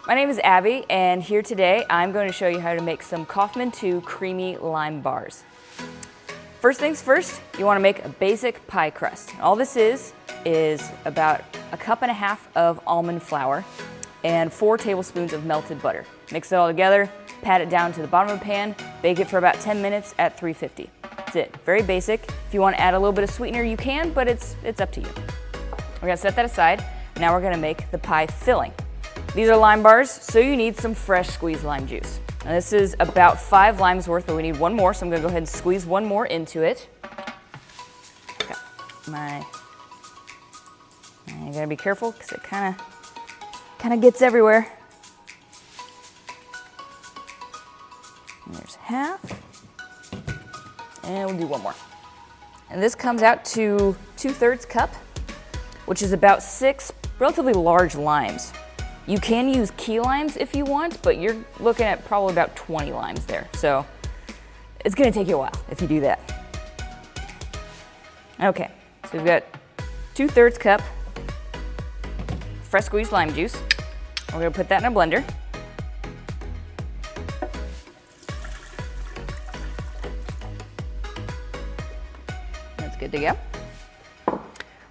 My name is Abby, and here today I'm going to show you how to make some Kaufmann 2 creamy lime bars. First things first, you want to make a basic pie crust. All this is about 1.5 cups of almond flour and 4 tablespoons of melted butter. Mix it all together, pat it down to the bottom of the pan, bake it for about 10 minutes at 350. That's it, very basic. If you want to add a little bit of sweetener, you can, but it's up to you. We're gonna set that aside. Now we're gonna make the pie filling. These are lime bars, so you need some fresh squeezed lime juice. And this is about 5 limes worth, but we need 1 more, so I'm gonna go ahead and squeeze 1 more into it. I gotta be careful because it kind of gets everywhere. And there's half, and we'll do 1 more. And this comes out to 2/3 cup, which is about 6 relatively large limes. You can use key limes if you want, but you're looking at probably about 20 limes there. So it's gonna take you a while if you do that. Okay, so we've got 2/3 cup fresh squeezed lime juice. We're gonna put that in a blender. That's good to go.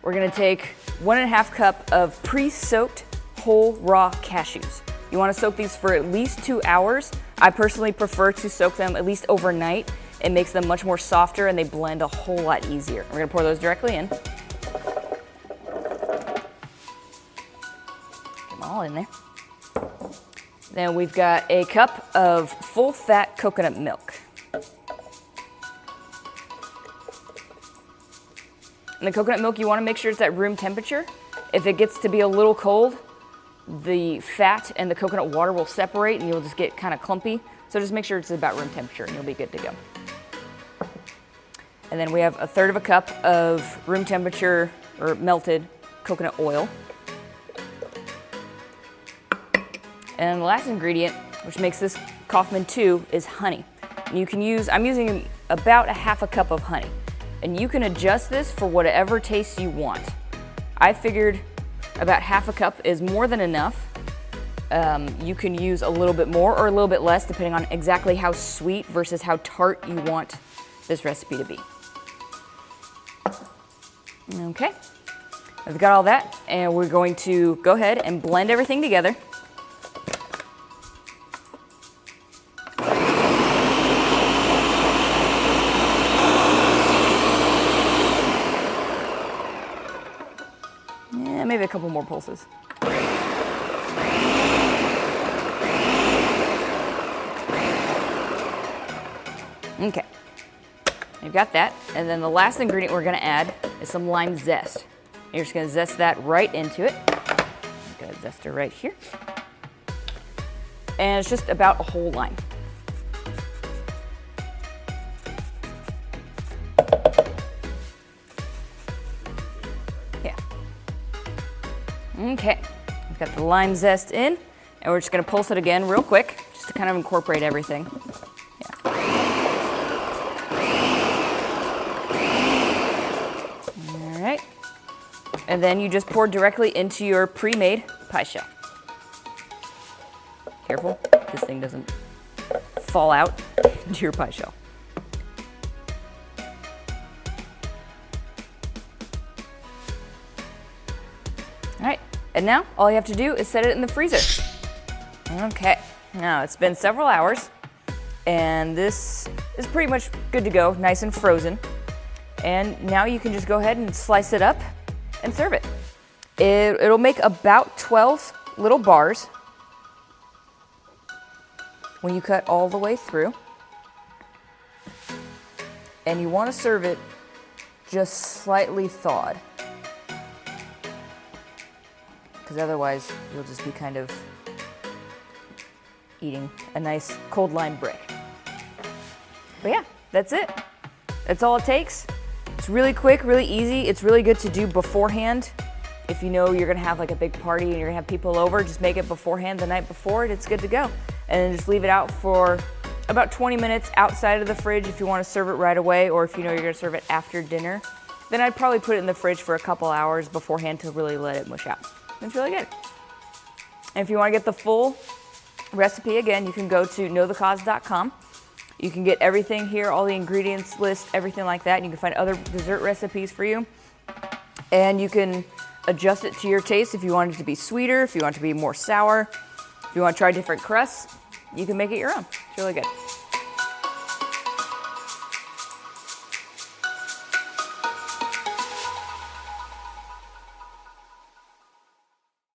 We're gonna take 1.5 cup of pre-soaked whole raw cashews. You want to soak these for at least 2 hours. I personally prefer to soak them at least overnight. It makes them much more softer and they blend a whole lot easier. We're gonna pour those directly in. Get them all in there. Then we've got a cup of full fat coconut milk. And the coconut milk, you want to make sure it's at room temperature. If it gets to be a little cold, the fat and the coconut water will separate and you'll just get kind of clumpy. So just make sure it's about room temperature and you'll be good to go. And then we have 1/3 cup of room temperature or melted coconut oil. And the last ingredient, which makes this Kaufmann 2, is honey. And you can use, I'm using about 1/2 cup of honey. And you can adjust this for whatever taste you want. I figured about 1/2 cup is more than enough. You can use a little bit more or a little bit less depending on exactly how sweet versus how tart you want this recipe to be. Okay, I've got all that and we're going to go ahead and blend everything together. Maybe a couple more pulses. Okay, you've got that. And then the last ingredient we're gonna add is some lime zest. You're just gonna zest that right into it. I'm gonna zest it right here. And it's just about a whole lime. Okay, we've got the lime zest in, and we're just gonna pulse it again real quick, just to kind of incorporate everything. Yeah. All right, and then you just pour directly into your pre-made pie shell. Careful, this thing doesn't fall out into your pie shell. All right, and now all you have to do is set it in the freezer. Okay, now it's been several hours and this is pretty much good to go, nice and frozen. And now you can just go ahead and slice it up and serve it. It'll make about 12 little bars when you cut all the way through. And you want to serve it just slightly thawed, because otherwise you'll just be kind of eating a nice cold lime brick. But yeah, that's it. That's all it takes. It's really quick, really easy. It's really good to do beforehand. If you know you're gonna have like a big party and you're gonna have people over, just make it beforehand the night before and it's good to go. And then just leave it out for about 20 minutes outside of the fridge if you want to serve it right away, or if you know you're gonna serve it after dinner. Then I'd probably put it in the fridge for a couple hours beforehand to really let it mush out. It's really good. And if you want to get the full recipe, again, you can go to knowthecause.com. You can get everything here, all the ingredients list, everything like that. And you can find other dessert recipes for you. And you can adjust it to your taste if you want it to be sweeter, if you want it to be more sour, if you want to try different crusts, you can make it your own. It's really good.